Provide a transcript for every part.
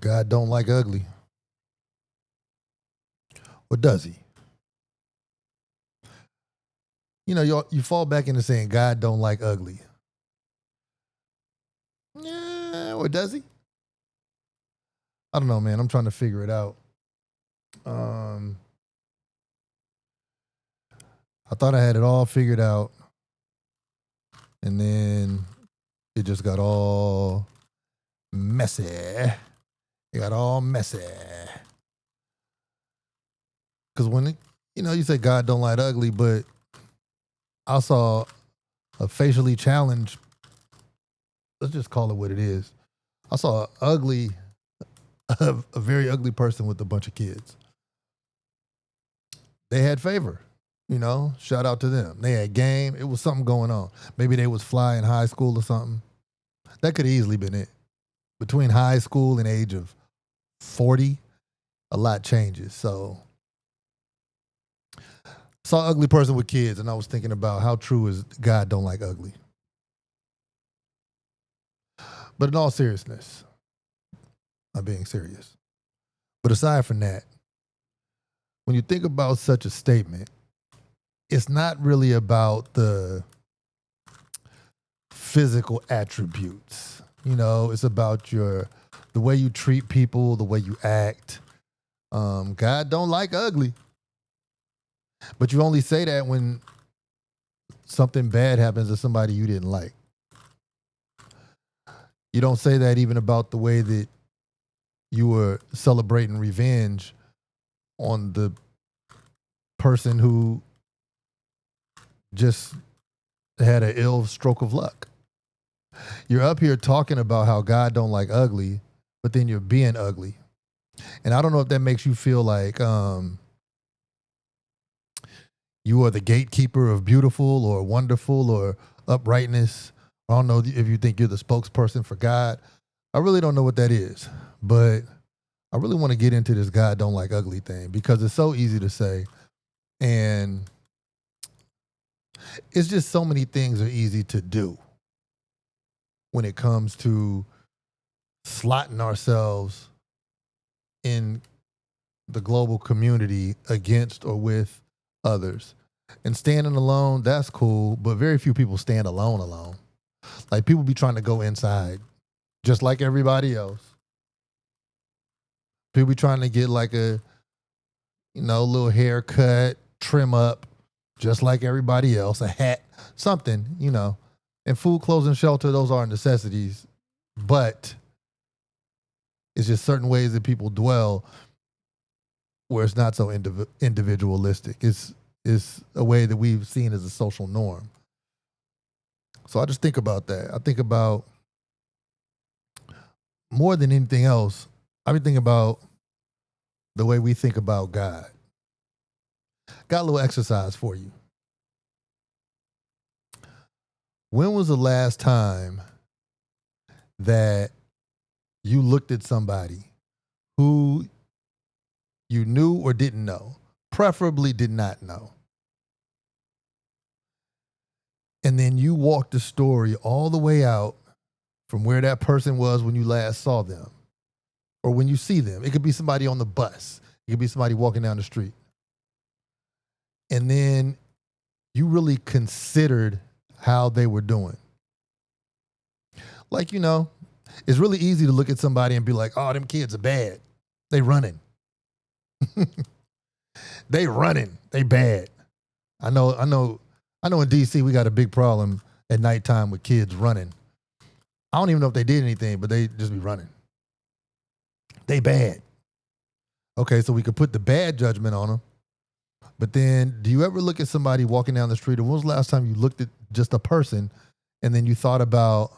God don't like ugly. Or does he? You know, you fall back into saying God don't like ugly. Yeah, or does he? I don't know, man. I'm trying to figure it out. Um, I thought I had it all figured out, and then it just got all messy. It got all messy. Because you say God don't like ugly, but I saw a facially challenged, let's just call it what it is. I saw a very ugly person with a bunch of kids. They had favor, shout out to them. They had game. It was something going on. Maybe they was fly in high school or something. That could have easily been it. Between high school and age of 40, a lot changes. So saw an ugly person with kids, and I was thinking about how true is God don't like ugly. But in all seriousness, I'm being serious. But aside from that, when you think about such a statement, it's not really about the physical attributes. It's about the way you treat people, the way you act. God don't like ugly. But you only say that when something bad happens to somebody you didn't like. You don't say that even about the way that you were celebrating revenge on the person who just had an ill stroke of luck. You're up here talking about how God don't like ugly, but then you're being ugly. And I don't know if that makes you feel like you are the gatekeeper of beautiful or wonderful or uprightness. I don't know if you think you're the spokesperson for God. I really don't know what that is, but I really want to get into this God don't like ugly thing because it's so easy to say. And it's just so many things are easy to do when it comes to slotting ourselves in the global community against or with others. And standing alone, that's cool, but very few people stand alone. Like people be trying to go inside just like everybody else. People be trying to get like a, little haircut, trim up, just like everybody else, a hat, something, And food, clothes, and shelter, those are necessities. But it's just certain ways that people dwell where it's not so individualistic. It's a way that we've seen as a social norm. So I just think about that. I think about more than anything else, I've been thinking about the way we think about God. Got a little exercise for you. When was the last time that you looked at somebody who you knew or didn't know, preferably did not know, and then you walked the story all the way out from where that person was when you last saw them or when you see them? It could be somebody on the bus. It could be somebody walking down the street. And then you really considered how they were doing. Like, it's really easy to look at somebody and be like, oh, them kids are bad. They running. They running. They bad. I know in DC we got a big problem at nighttime with kids running. I don't even know if they did anything, but they just be running. They bad. Okay, so we could put the bad judgment on them. But then do you ever look at somebody walking down the street, or when was the last time you looked at just a person and then you thought about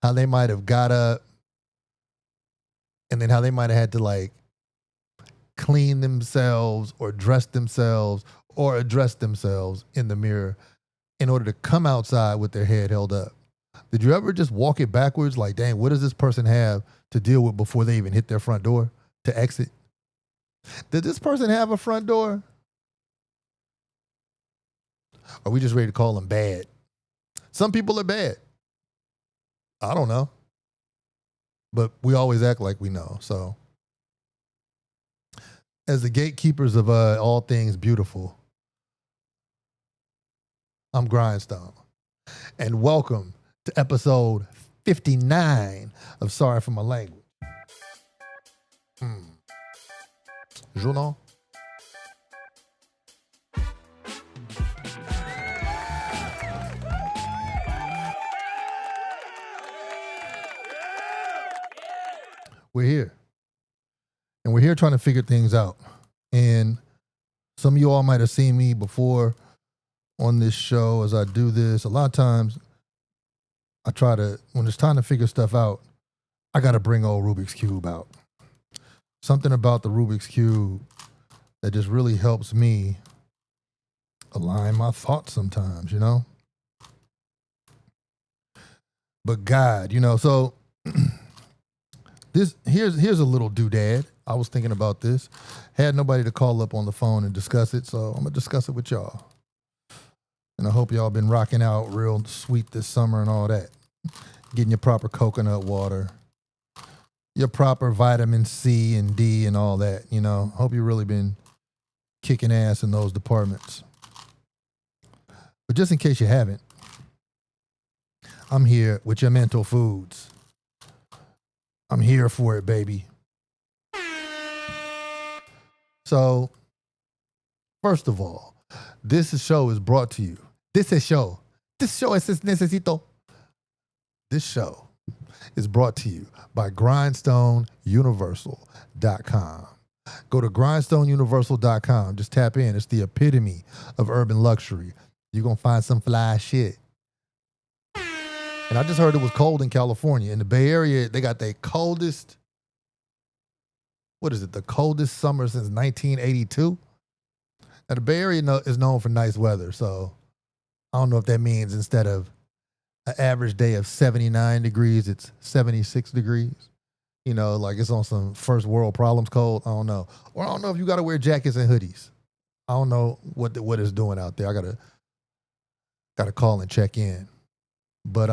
how they might have got up and then how they might have had to like clean themselves or dress themselves or address themselves in the mirror in order to come outside with their head held up? Did you ever just walk it backwards? Like, dang, what does this person have to deal with before they even hit their front door to exit? Did this person have a front door? Are we just ready to call them bad? Some people are bad. I don't know. but we always act like we know. So, as the gatekeepers of all things beautiful, I'm Grindstone, and welcome to episode 59 of Sorry for My Language. Journal. We're here. And we're here trying to figure things out. And some of you all might have seen me before on this show as I do this. A lot of times I try to, when it's time to figure stuff out, I got to bring old Rubik's Cube out. Something about the Rubik's Cube that just really helps me align my thoughts sometimes, you know? But God, you know, so here's a little doodad. I was thinking about this. Had nobody to call up on the phone and discuss it, so I'm gonna discuss it with y'all. And I hope y'all been rocking out real sweet this summer and all that. Getting your proper coconut water, your proper vitamin C and D and all that, you know. Hope you really been kicking ass in those departments. But just in case you haven't, I'm here with your mental foods. I'm here for it, baby. So, first of all, this show is brought to you. This show es necesito. This show is brought to you by grindstoneuniversal.com. Go to grindstoneuniversal.com. Just tap in. It's the epitome of urban luxury. You're going to find some fly shit. And I just heard it was cold in California. In the Bay Area, they got the coldest, the coldest summer since 1982. Now, the Bay Area is known for nice weather, so I don't know if that means instead of an average day of 79 degrees, it's 76 degrees. You know, like it's on some first world problems cold. I don't know. Or I don't know if you got to wear jackets and hoodies. I don't know what it's doing out there. I gotta call and check in. But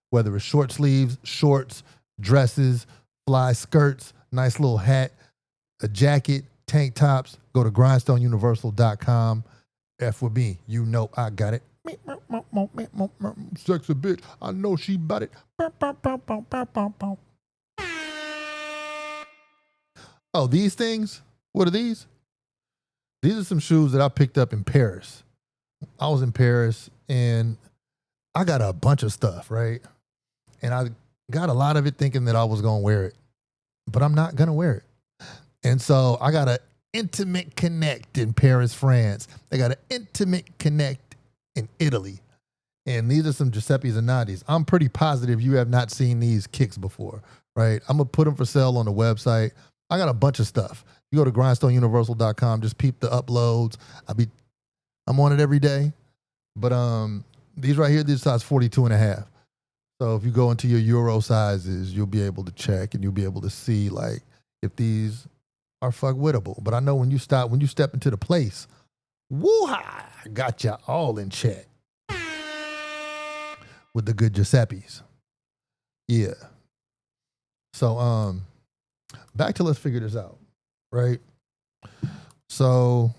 whether it's short sleeves, shorts, dresses, fly skirts, nice little hat, a jacket, tank tops, go to grindstoneuniversal.com. F with me, you know I got it. Sexy bitch, I know she bought it. Oh, these things? What are these? These are some shoes that I picked up in Paris. I was in Paris and I got a bunch of stuff, right? And I got a lot of it thinking that I was going to wear it, but I'm not going to wear it. And so I got an intimate connect in Paris, France. They got an intimate connect in Italy. And these are some Giuseppe's and Nadi's. I'm pretty positive you have not seen these kicks before, right? I'm going to put them for sale on the website. I got a bunch of stuff. You go to grindstoneuniversal.com, just peep the uploads. I'm on it every day. But these right here, these size 42 and a half. So if you go into your Euro sizes, you'll be able to check and you'll be able to see like if these are fuck-wittable. But I know when you step into the place, woo-ha, got ya all in check with the good Giuseppe's. Yeah. So back to let's figure this out, right? So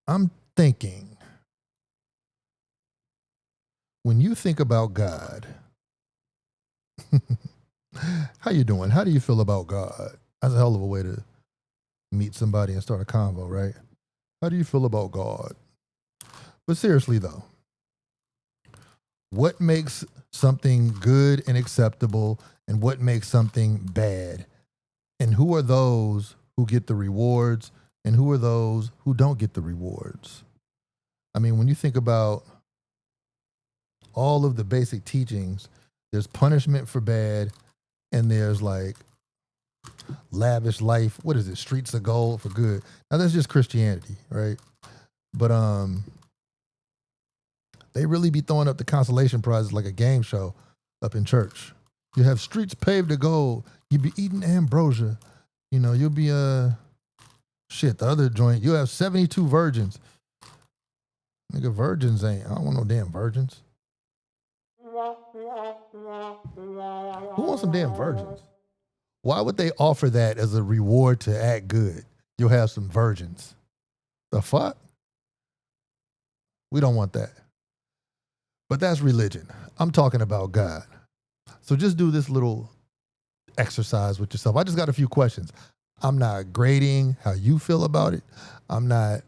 I'm thinking, when you think about God, how you doing? How do you feel about God? That's a hell of a way to meet somebody and start a convo, right? How do you feel about God? But seriously though, what makes something good and acceptable and what makes something bad? And who are those who get the rewards and who are those who don't get the rewards? I mean, when you think about all of the basic teachings, there's punishment for bad and there's like lavish life. What is it? Streets of gold for good. Now that's just Christianity, right? But they really be throwing up the consolation prizes like a game show up in church. You have streets paved to gold. You be eating ambrosia. You know, you'll be the other joint. You have 72 virgins. Nigga, virgins ain't. I don't want no damn virgins. Who wants some damn virgins? Why would they offer that as a reward to act good? You'll have some virgins. The fuck? We don't want that. But that's religion. I'm talking about God. So just do this little exercise with yourself. I just got a few questions. I'm not grading how you feel about it. I'm not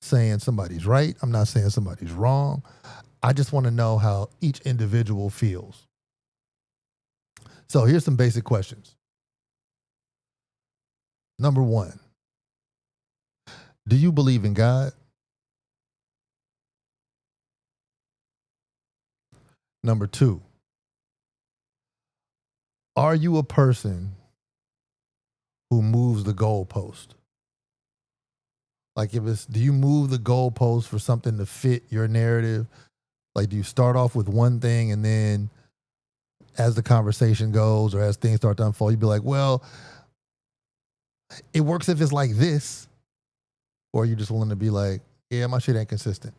saying somebody's right. I'm not saying somebody's wrong. I just want to know how each individual feels. So here's some basic questions. Number one, do you believe in God? Number two, are you a person who moves the goalpost? Like, do you move the goalpost for something to fit your narrative? Like, do you start off with one thing and then as the conversation goes or as things start to unfold, you'd be like, well, it works if it's like this. Or are you just willing to be like, yeah, my shit ain't consistent?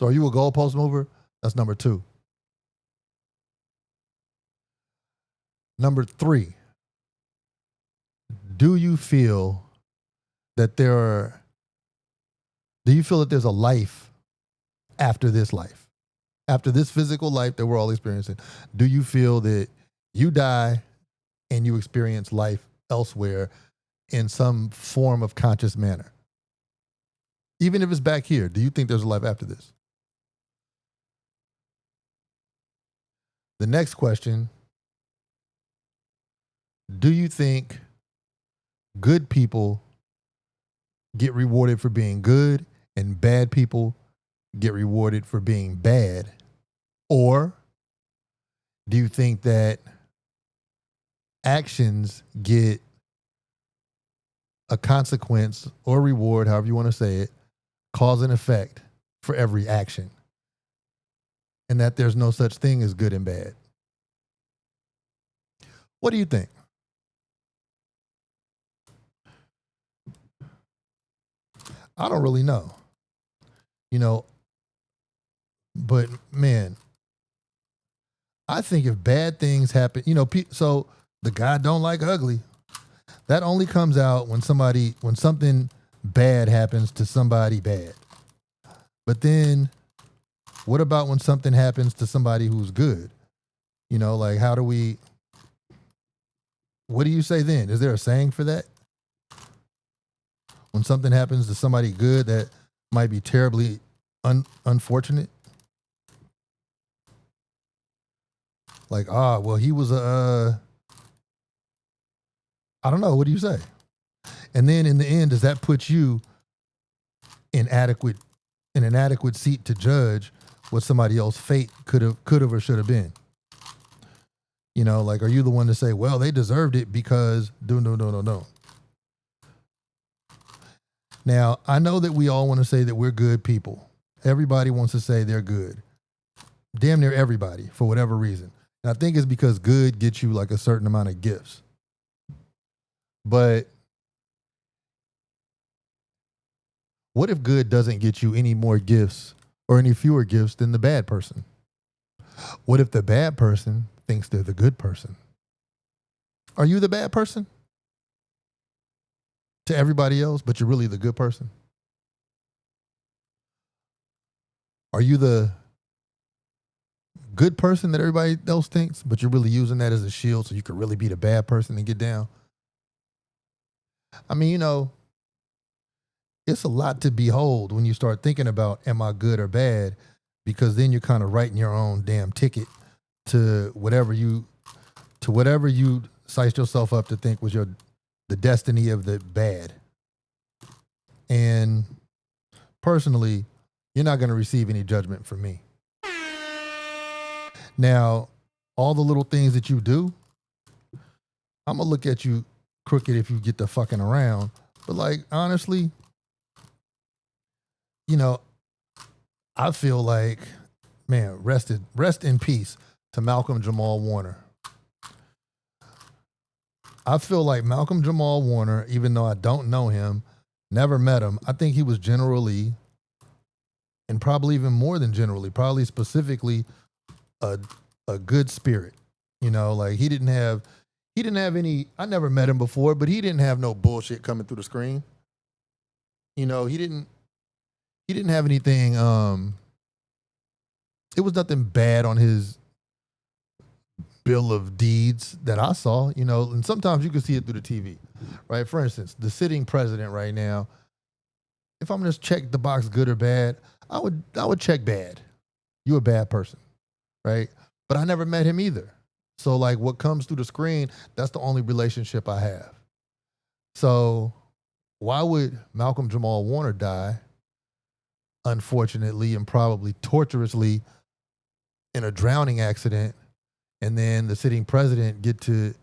So are you a goalpost mover? That's number two. Number three, do you feel that there's a life after this life? After this physical life that we're all experiencing, do you feel that you die and you experience life elsewhere in some form of conscious manner? Even if it's back here, do you think there's a life after this? The next question, do you think good people get rewarded for being good and bad people get rewarded for being bad? Or do you think that actions get a consequence or reward, however you want to say it, cause and effect for every action, and that there's no such thing as good and bad? What do you think? I don't really know, but man, I think if bad things happen, so the guy don't like ugly. That only comes out when something bad happens to somebody bad. But then what about when something happens to somebody who's good? Like what do you say then? Is there a saying for that? When something happens to somebody good that might be terribly unfortunate? Like, well, he was I don't know. What do you say? And then in the end, does that put you in an adequate seat to judge what somebody else's fate could have or should have been? Like, are you the one to say, well, they deserved it because no. Now, I know that we all want to say that we're good people. Everybody wants to say they're good. Damn near everybody, for whatever reason. And I think it's because good gets you like a certain amount of gifts. But what if good doesn't get you any more gifts or any fewer gifts than the bad person? What if the bad person thinks they're the good person? Are you the bad person to everybody else, but you're really the good person? Are you the good person that everybody else thinks, but you're really using that as a shield so you could really be the bad person and get down? I mean, it's a lot to behold when you start thinking about, am I good or bad? Because then you're kind of writing your own damn ticket to whatever you sized yourself up to think was the destiny of the bad. And personally, you're not going to receive any judgment from me. Now, all the little things that you do, I'm going to look at you crooked if you get the fucking around. But like, honestly, I feel like, man, rest in peace to Malcolm Jamal Warner. I feel like Malcolm Jamal Warner, even though I don't know him, never met him, I think he was generally, and probably even more than generally, probably specifically a a good spirit. Like he didn't have any. I never met him before, but he didn't have no bullshit coming through the screen. He didn't have anything. It was nothing bad on his bill of deeds that I saw. And sometimes you can see it through the TV, right? For instance, the sitting president right now. If I'm just check the box good or bad, I would check bad. You a bad person, right? But I never met him either. So like what comes through the screen, that's the only relationship I have. So why would Malcolm Jamal Warner die, unfortunately and probably torturously, in a drowning accident, and then the sitting president get to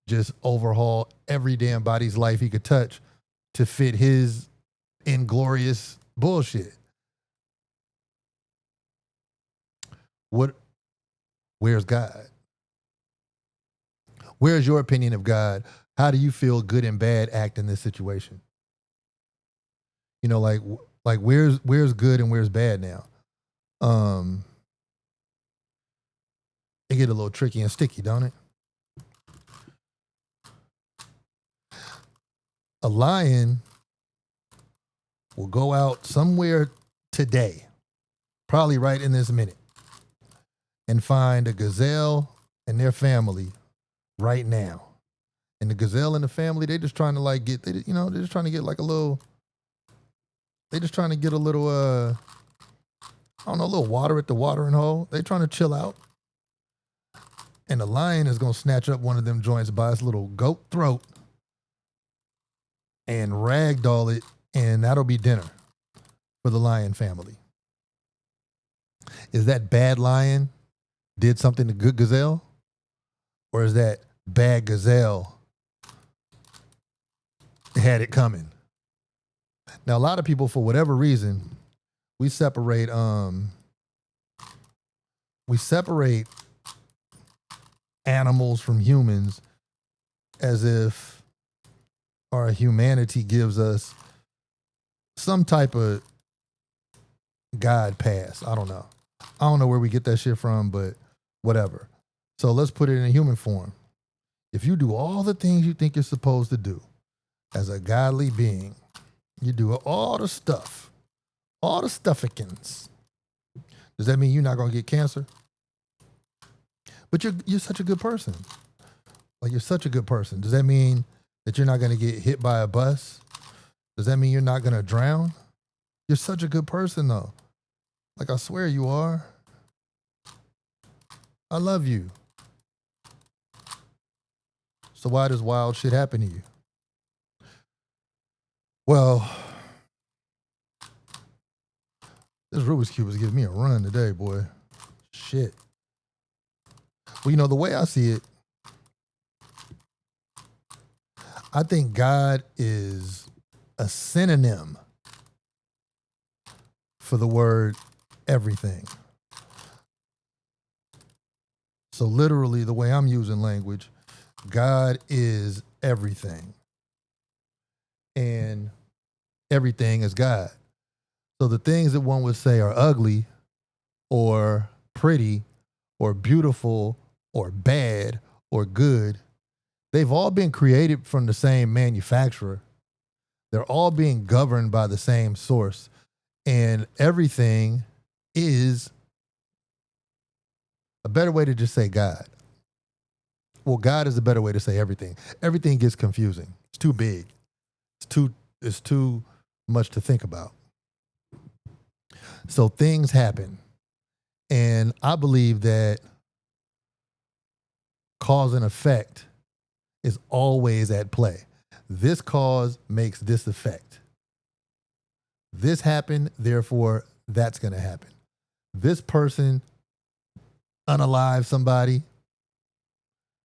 just overhaul every damn body's life he could touch to fit his inglorious bullshit? What? Where's God? Where's your opinion of God? How do you feel good and bad act in this situation? Like where's good and where's bad now? Um, it get a little tricky and sticky, don't it? A lion will go out somewhere today, probably right in this minute, and find a gazelle and their family right now. And the gazelle and the family, they just trying to like get, they're just trying to get like a little, they just trying to get a little, I don't know, a little water at the watering hole. They trying to chill out. And the lion is going to snatch up one of them joints by its little goat throat and ragdoll it, and that'll be dinner for the lion family. Is that bad lion did something to good gazelle? Or is that bad gazelle had it coming? Now, a lot of people, for whatever reason, we separate animals from humans as if our humanity gives us some type of God pass. I don't know. I don't know where we get that shit from, but whatever. So let's put it in a human form. If you do all the things you think you're supposed to do as a godly being, you do all the stuffikins. Does that mean you're not going to get cancer? But you're such a good person. Like, you're such a good person. Does that mean that you're not going to get hit by a bus? Does that mean you're not going to drown? You're such a good person, though. Like, I swear you are. I love you. So why does wild shit happen to you? Well, this Rubik's Cube is giving me a run today, boy. Shit. Well, the way I see it, I think God is a synonym for the word everything. So literally, the way I'm using language, God is everything. And everything is God. So the things that one would say are ugly or pretty or beautiful or bad or good, they've all been created from the same manufacturer. They're all being governed by the same source. And everything is a better way to just say God. Well, God is a better way to say everything. Everything gets confusing. It's too big. It's too much to think about. So things happen. And I believe that cause and effect is always at play. This cause makes this effect. This happened, therefore that's going to happen. This person unalive somebody,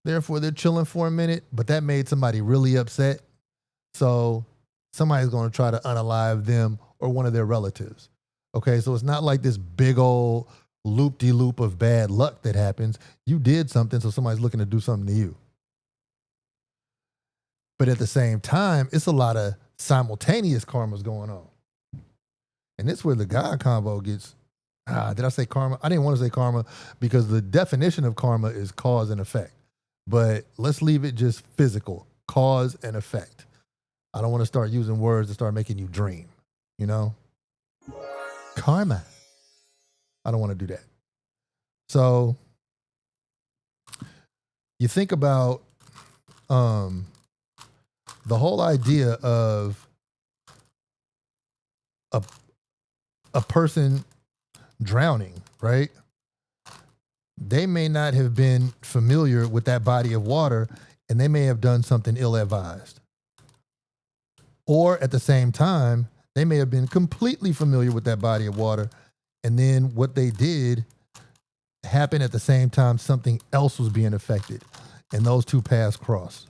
therefore they're chilling for a minute, but that made somebody really upset. So somebody's going to try to unalive them or one of their relatives. Okay, so it's not like this big old loop-de-loop of bad luck that happens. You did something, so somebody's looking to do something to you. But at the same time, it's a lot of simultaneous karmas going on. And this is where the God convo gets Did I say karma? I didn't want to say karma because the definition of karma is cause and effect. But let's leave it just physical, cause and effect. I don't want to start using words that start making you dream, you know? Karma. I don't want to do that. So you think about the whole idea of a, a person drowning, right? They may not have been familiar with that body of water and they may have done something ill advised. Or at the same time, they may have been completely familiar with that body of water and then what they did happened at the same time something else was being affected and those two paths crossed.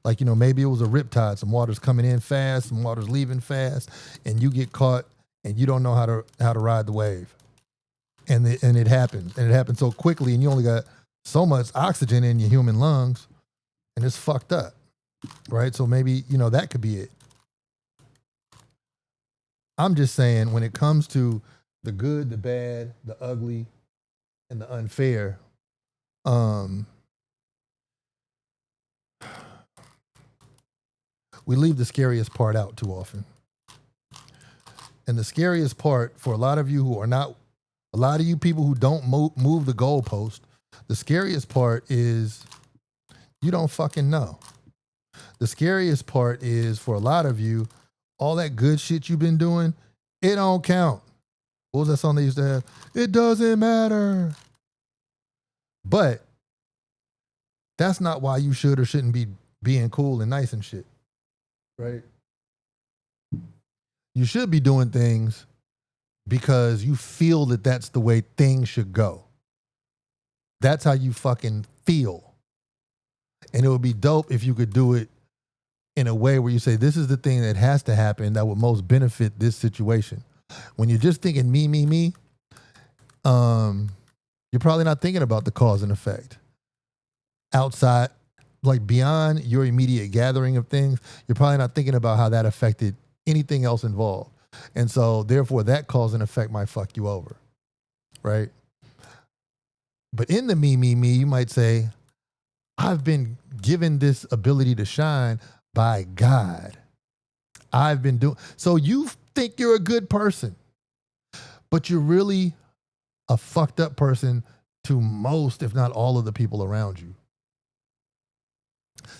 Like, maybe it was a riptide, some water's coming in fast, some water's leaving fast, and you get caught and you don't know how to ride the wave. And it happens. And it happens so quickly and you only got so much oxygen in your human lungs and it's fucked up. Right? So maybe, that could be it. I'm just saying when it comes to the good, the bad, the ugly, and the unfair, we leave the scariest part out too often. And the scariest part for a lot of you who are not, a lot of you people who don't move the goalpost, the scariest part is you don't fucking know. The scariest part is for a lot of you, all that good shit you've been doing, it don't count. What was that song they used to have? It doesn't matter. But that's not why you should or shouldn't be being cool and nice and shit, right? You should be doing things because you feel that that's the way things should go. That's how you fucking feel. And it would be dope if you could do it in a way where you say, this is the thing that has to happen that would most benefit this situation. When you're just thinking me, you're probably not thinking about the cause and effect. Outside, like beyond your immediate gathering of things, you're probably not thinking about how that affected anything else involved. And so therefore that cause and effect might fuck you over, right? But in the me, you might say, I've been given this ability to shine by God. I've been doing, so you think you're a good person, but you're really a fucked up person to most, if not all of the people around you.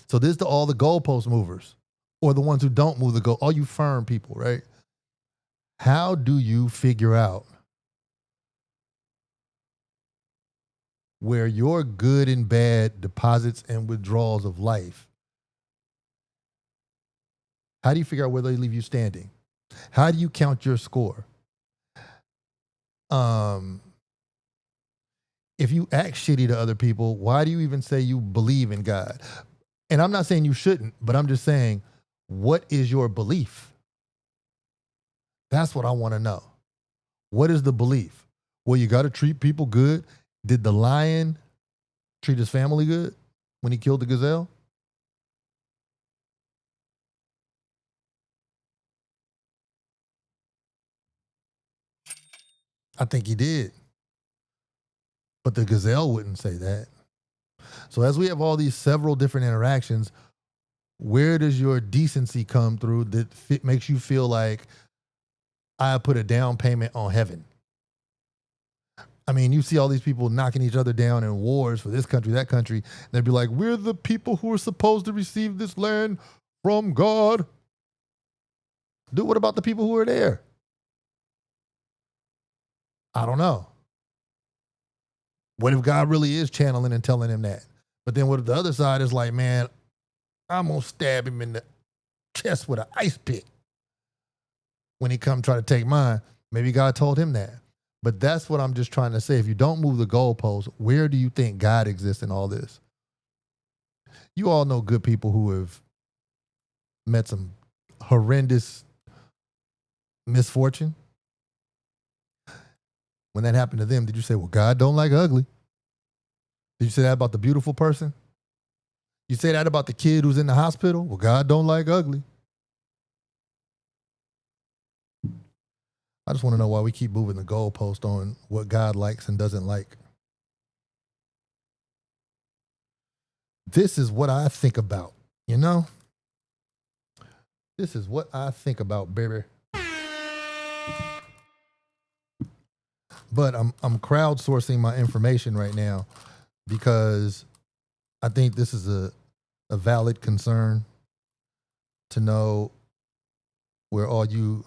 So this to all the goalpost movers or the ones who don't move the goal, all you firm people, right? How do you figure out where your good and bad deposits and withdrawals of life, how do you figure out where they leave you standing? How do you count your score? If you act shitty to other people, why do you even say you believe in God? And I'm not saying you shouldn't, but I'm just saying, what is your belief? That's what I want to know. What is the belief? Well, you got to treat people good. Did the lion treat his family good when he killed the gazelle? I think he did. But the gazelle wouldn't say that. So as we have all these several different interactions, where does your decency come through that makes you feel like I put a down payment on heaven? I mean, you see all these people knocking each other down in wars for this country, that country. And they'd be like, we're the people who are supposed to receive this land from God. Dude, what about the people who are there? I don't know. What if God really is channeling and telling him that? But then what if the other side is like, man, I'm going to stab him in the chest with an ice pick when he come try to take mine? Maybe God told him that. But that's what I'm just trying to say. If you don't move the goalposts, where do you think God exists in all this? You all know good people who have met some horrendous misfortune. When that happened to them, did you say, well, God don't like ugly? Did you say that about the beautiful person? You say that about the kid who's in the hospital? Well, God don't like ugly. I just want to know why we keep moving the goalpost on what God likes and doesn't like. This is what I think about, you know? This is what I think about, baby. But I'm crowdsourcing my information right now because I think this is a valid concern to know where all you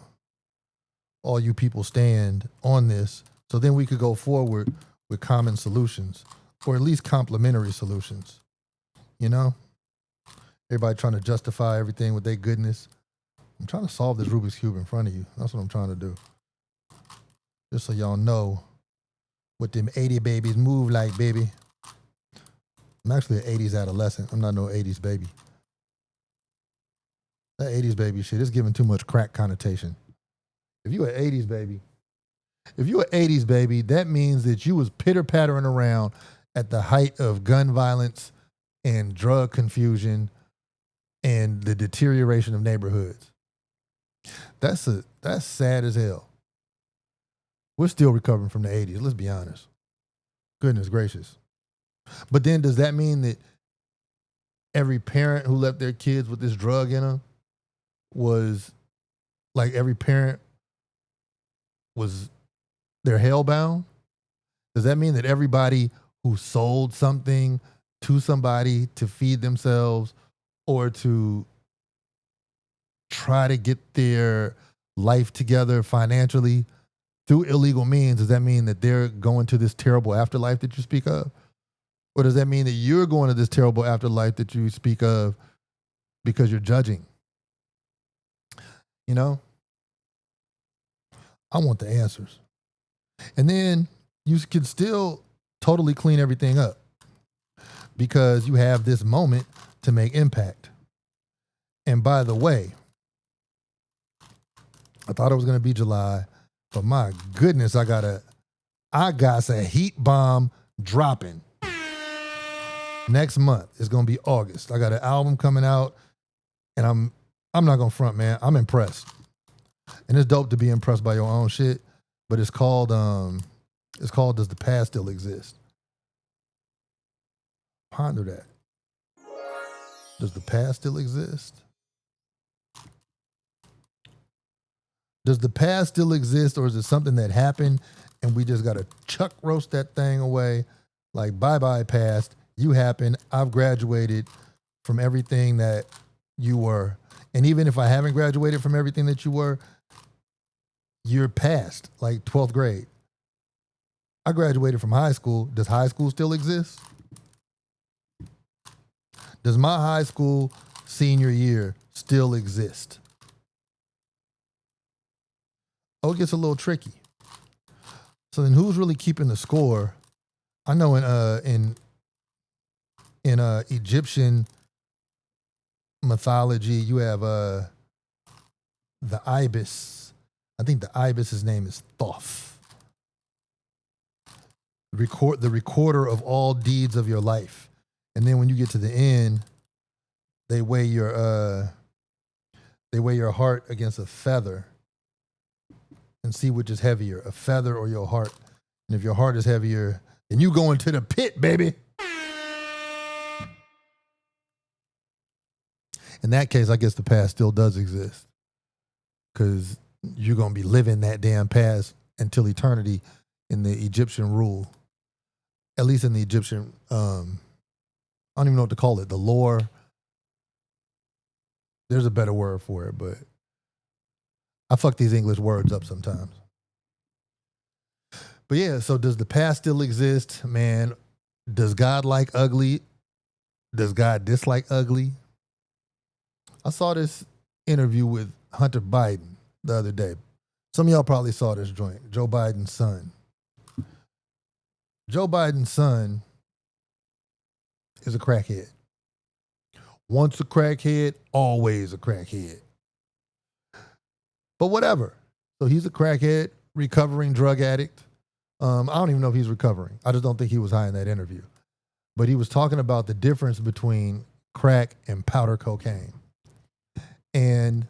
people stand on this. So then we could go forward with common solutions, or at least complementary solutions. You know? Everybody trying to justify everything with their goodness. I'm trying to solve this Rubik's Cube in front of you. That's what I'm trying to do. Just so y'all know what them 80 babies move like, baby. I'm actually an 80s adolescent. I'm not no 80s baby. That 80s baby shit is giving too much crack connotation. If you an 80s baby, that means that you was pitter-pattering around at the height of gun violence and drug confusion and the deterioration of neighborhoods. That's sad as hell. We're still recovering from the 80s, let's be honest. Goodness gracious. But then does that mean that every parent who left their kids with this drug in them was, like, every parent was, they're hellbound? Does that mean that everybody who sold something to somebody to feed themselves or to try to get their life together financially through illegal means, does that mean that they're going to this terrible afterlife that you speak of? Or does that mean that you're going to this terrible afterlife that you speak of because you're judging? You know? I want the answers. And then you can still totally clean everything up because you have this moment to make impact. And by the way, I thought it was going to be July, but my goodness, I got a heat bomb dropping. Next month is going to be August. I got an album coming out, and I'm not going to front, man. I'm impressed. And it's dope to be impressed by your own shit, but it's called Does the Past Still Exist? Ponder that. Does the past still exist? Does the past still exist, or is it something that happened and we just got to chuck roast that thing away? Like, bye-bye past. You happened. I've graduated from everything that you were. And even if I haven't graduated from everything that you were, you're past, like 12th grade. I graduated from high school. Does high school still exist? Does my high school senior year still exist? Oh, it gets a little tricky. So then who's really keeping the score? I know in Egyptian mythology, you have the ibis. I think the ibis's name is Thoth. The recorder of all deeds of your life. And then when you get to the end, they weigh your heart against a feather and see which is heavier, a feather or your heart. And if your heart is heavier, then you go into the pit, baby. In that case, I guess the past still does exist, because you're going to be living that damn past until eternity in the Egyptian rule. At least in the Egyptian, I don't even know what to call it, the lore. There's a better word for it, but I fuck these English words up sometimes. But yeah, so does the past still exist, man? Does God like ugly? Does God dislike ugly? I saw this interview with Hunter Biden the other day. Some of y'all probably saw this joint, Joe Biden's son. Joe Biden's son is a crackhead. Once a crackhead, always a crackhead. But whatever. So he's a crackhead, recovering drug addict. I don't even know if he's recovering. I just don't think he was high in that interview. But he was talking about the difference between crack and powder cocaine. And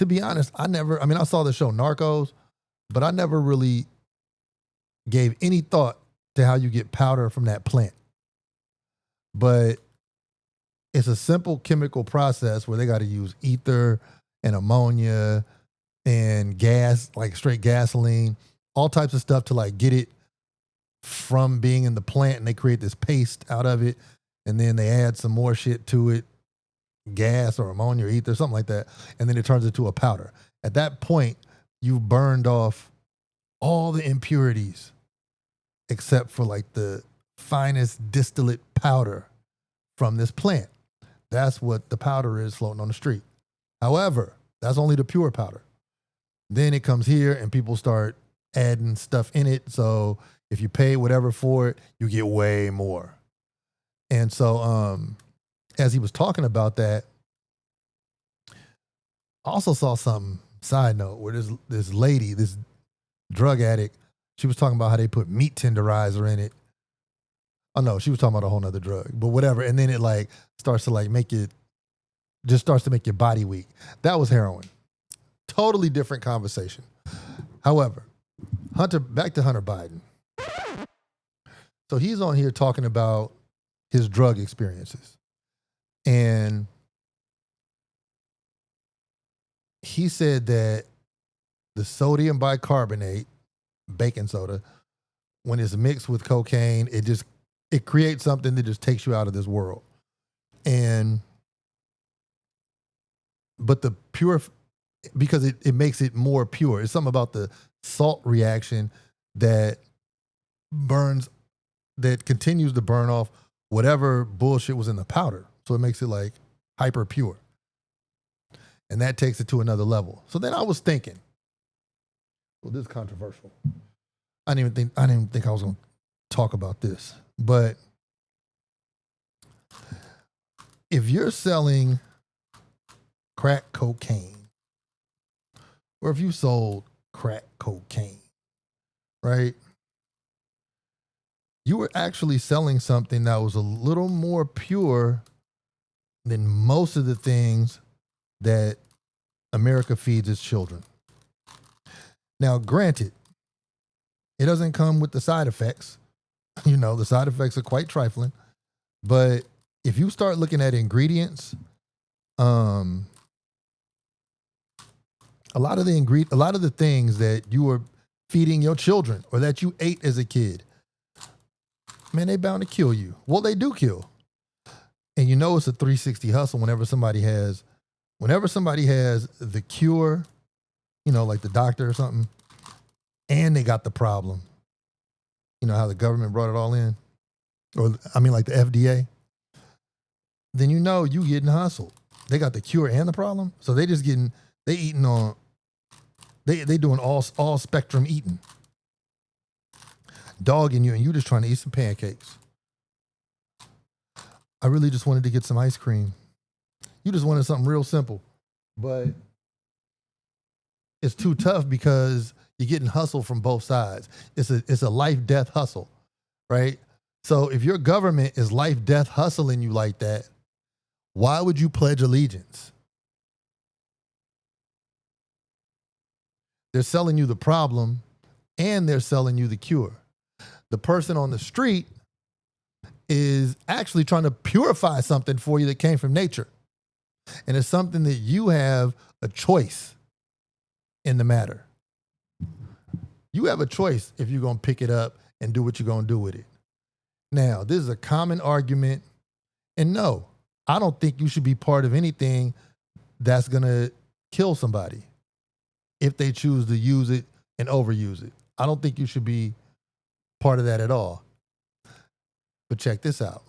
to be honest, I saw the show Narcos, but I never really gave any thought to how you get powder from that plant. But it's a simple chemical process where they got to use ether and ammonia and gas, like straight gasoline, all types of stuff to like get it from being in the plant, and they create this paste out of it, and then they add some more shit to it, gas or ammonia or ether, something like that, and then it turns into a powder. At that point, you've burned off all the impurities except for like the finest distillate powder from this plant. That's what the powder is floating on the street. However, that's only the pure powder. Then it comes here and people start adding stuff in it. So if you pay whatever for it, you get way more. And so as he was talking about that, I also saw some side note where this lady, this drug addict, she was talking about how they put meat tenderizer in it. Oh no, she was talking about a whole nother drug, but whatever. And then it like starts to like starts to make your body weak. That was heroin. Totally different conversation. However, back to Hunter Biden. So he's on here talking about his drug experiences. And he said that the sodium bicarbonate, baking soda, when it's mixed with cocaine, it creates something that just takes you out of this world. But the pure, because it makes it more pure. It's something about the salt reaction that continues to burn off whatever bullshit was in the powder. So it makes it like hyper pure. And that takes it to another level. So then I was thinking, well, this is controversial. I didn't even think I was going to talk about this. But if you're selling crack cocaine, or if you sold crack cocaine, right? You were actually selling something that was a little more pure than most of the things that America feeds its children. Now, granted, it doesn't come with the side effects. You know, the side effects are quite trifling. But if you start looking at ingredients, a lot of the things that you were feeding your children or that you ate as a kid, man, they bound to kill you. Well, they do kill. And you know it's a 360 hustle whenever somebody has the cure, you know, like the doctor or something, and they got the problem. You know how the government brought it all in? Or, I mean, like the FDA. Then you know you getting hustled. They got the cure and the problem. So they doing all spectrum eating. Dogging you, and you just trying to eat some pancakes. I really just wanted to get some ice cream. You just wanted something real simple. But it's too tough because you're getting hustled from both sides. It's a life-death hustle, right? So if your government is life-death hustling you like that, why would you pledge allegiance? They're selling you the problem and they're selling you the cure. The person on the street is actually trying to purify something for you that came from nature. And it's something that you have a choice in the matter. You have a choice if you're going to pick it up and do what you're going to do with it. Now, this is a common argument. And no, I don't think you should be part of anything that's going to kill somebody if they choose to use it and overuse it. I don't think you should be part of that at all. But check this out.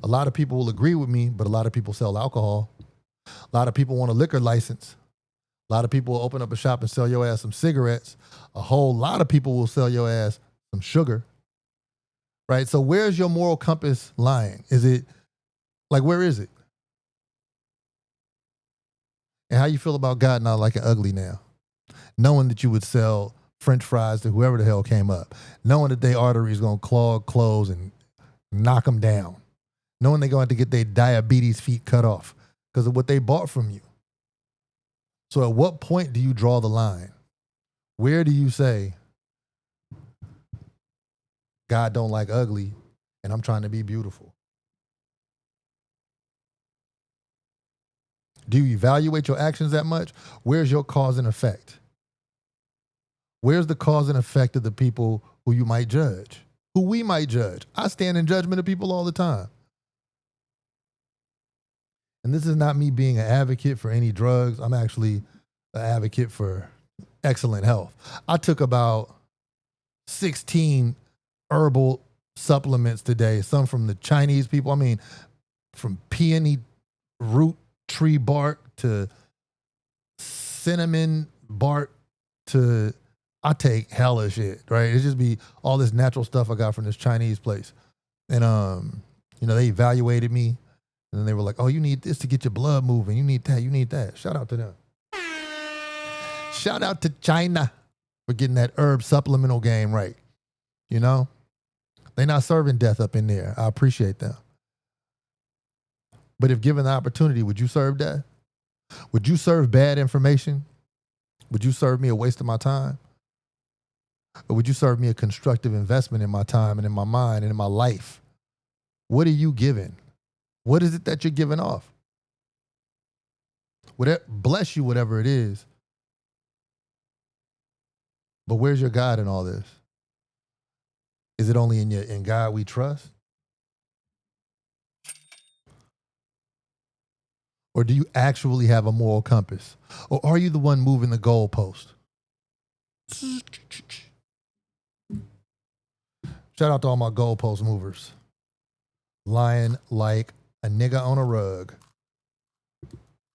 A lot of people will agree with me, but a lot of people sell alcohol. A lot of people want a liquor license. A lot of people will open up a shop and sell your ass some cigarettes. A whole lot of people will sell your ass some sugar. Right? So where's your moral compass lying? Is it, like, where is it? And how you feel about God not liking ugly now? Knowing that you would sell French fries to whoever the hell came up. Knowing that their arteries going to clog, close, and knock them down. Knowing they're going to have to get their diabetes feet cut off because of what they bought from you. So at what point do you draw the line? Where do you say, God don't like ugly and I'm trying to be beautiful? Do you evaluate your actions that much? Where's your cause and effect? Where's the cause and effect of the people who you might judge, who we might judge? I stand in judgment of people all the time. And this is not me being an advocate for any drugs. I'm actually an advocate for excellent health. I took about 16 herbal supplements today, some from the Chinese people. I mean, from peony root tree bark to cinnamon bark to, I take hella shit, right? It just be all this natural stuff I got from this Chinese place. And they evaluated me and then they were like, "Oh, you need this to get your blood moving. You need that, you need that." Shout out to them. Shout out to China for getting that herb supplemental game right. You know? They're not serving death up in there. I appreciate them. But if given the opportunity, would you serve that? Would you serve bad information? Would you serve me a waste of my time? Or would you serve me a constructive investment in my time and in my mind and in my life? What are you giving? What is it that you're giving off? Whatever, bless you, whatever it is. But where's your God in all this? Is it only in God we trust? Or do you actually have a moral compass? Or are you the one moving the goalpost? Shout out to all my goalpost movers. Lying like a nigga on a rug.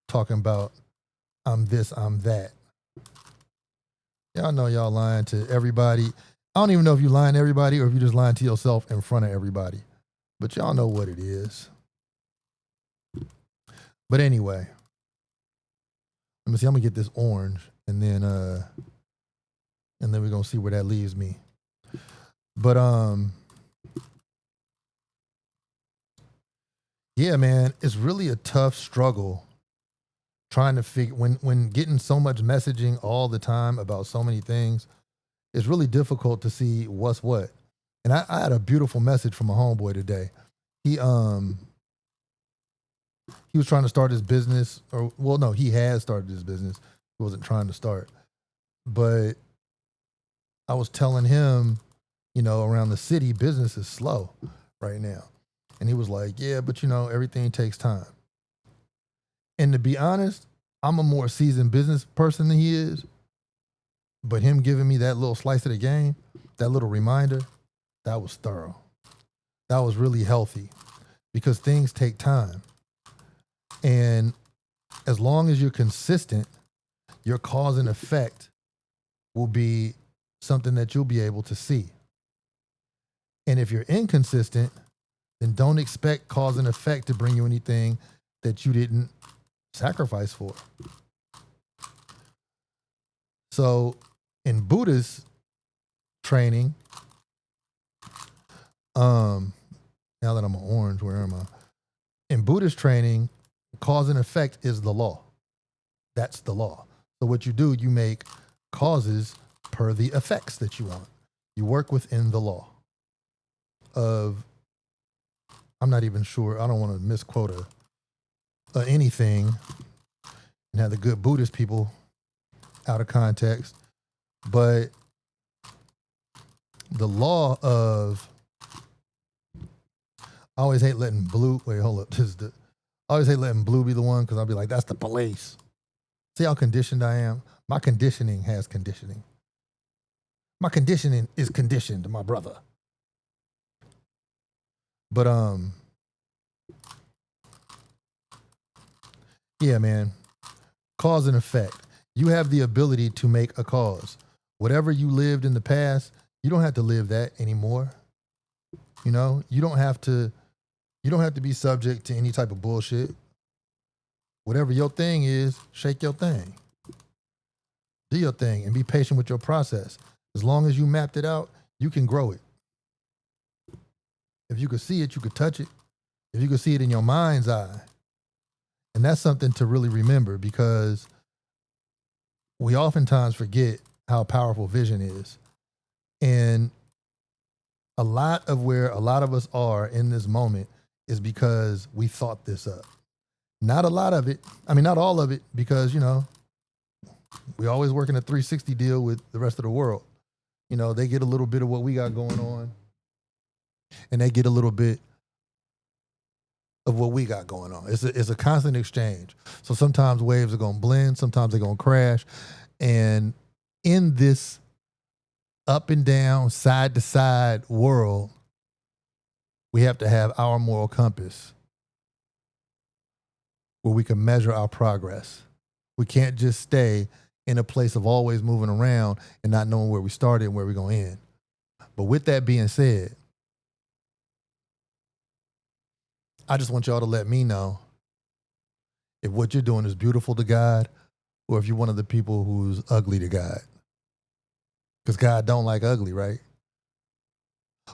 Talking about, I'm this, I'm that. Y'all know y'all lying to everybody. I don't even know if you're lying to everybody or if you're just lying to yourself in front of everybody. But y'all know what it is. But anyway, let me see. I'm gonna get this orange and then we're gonna see where that leaves me. But yeah, man, it's really a tough struggle trying to figure when getting so much messaging all the time about so many things. It's really difficult to see what's what. And I had a beautiful message from a homeboy today. He was trying to start his business, or well, no, he has started his business. He wasn't trying to start, but I was telling him, around the city, business is slow right now. And he was like, "Yeah, but everything takes time." And to be honest, I'm a more seasoned business person than he is. But him giving me that little slice of the game, that little reminder, that was thorough. That was really healthy because things take time. And as long as you're consistent, your cause and effect will be something that you'll be able to see. And if you're inconsistent, then don't expect cause and effect to bring you anything that you didn't sacrifice for. So in Buddhist training, now that I'm an orange, where am I? In Buddhist training, cause and effect is the law. That's the law. So what you do, you make causes per the effects that you want. You work within the law of, I'm not even sure, I don't want to misquote anything and have the good Buddhist people out of context, but the law of, I always hate letting blue, wait, hold up, I always hate letting blue be the one because I'll be like, that's the police. See how conditioned I am? My conditioning has conditioning. My conditioning is conditioned, my brother. But yeah, man. Cause and effect. You have the ability to make a cause. Whatever you lived in the past, you don't have to live that anymore. You don't have to be subject to any type of bullshit. Whatever your thing is, shake your thing. Do your thing and be patient with your process. As long as you mapped it out, you can grow it. If you could see it, you could touch it. If you could see it in your mind's eye. And that's something to really remember because we oftentimes forget how powerful vision is. And a lot of where a lot of us are in this moment is because we thought this up. Not a lot of it. I mean, not all of it, because, we always work in a 360 deal with the rest of the world. They get a little bit of what we got going on, and they get a little bit of what we got going on. It's a constant exchange. So sometimes waves are going to blend, sometimes they're going to crash. And in this up and down, side to side world, we have to have our moral compass where we can measure our progress. We can't just stay in a place of always moving around and not knowing where we started and where we're going to end. But with that being said, I just want y'all to let me know if what you're doing is beautiful to God, or if you're one of the people who's ugly to God. Because God don't like ugly, right?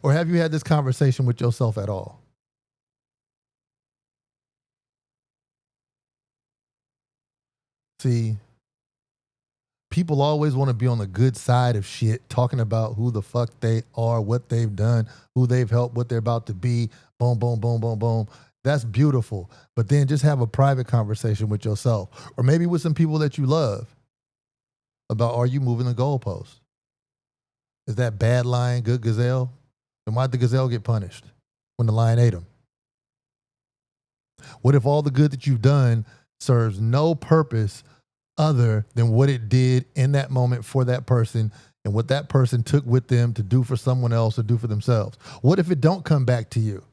Or have you had this conversation with yourself at all? See, people always want to be on the good side of shit, talking about who the fuck they are, what they've done, who they've helped, what they're about to be. Boom, boom, boom, boom, boom. That's beautiful. But then just have a private conversation with yourself, or maybe with some people that you love, about, are you moving the goalpost? Is that bad lion good gazelle? Then why'd the gazelle get punished when the lion ate him? What if all the good that you've done serves no purpose other than what it did in that moment for that person, and what that person took with them to do for someone else or do for themselves? What if it don't come back to you?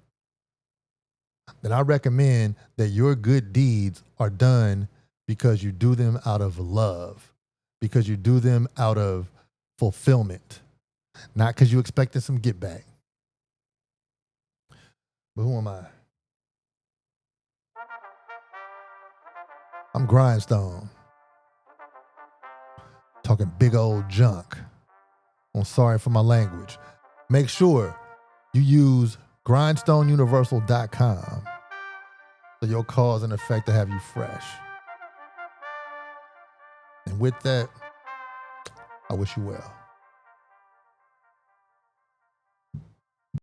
Then I recommend that your good deeds are done because you do them out of love, because you do them out of fulfillment, not because you expected some get back. But who am I? I'm Grindstone, talking big old junk. I'm sorry for my language. Make sure you use grindstoneuniversal.com so your cause and effect to have you fresh. And with that, I wish you well.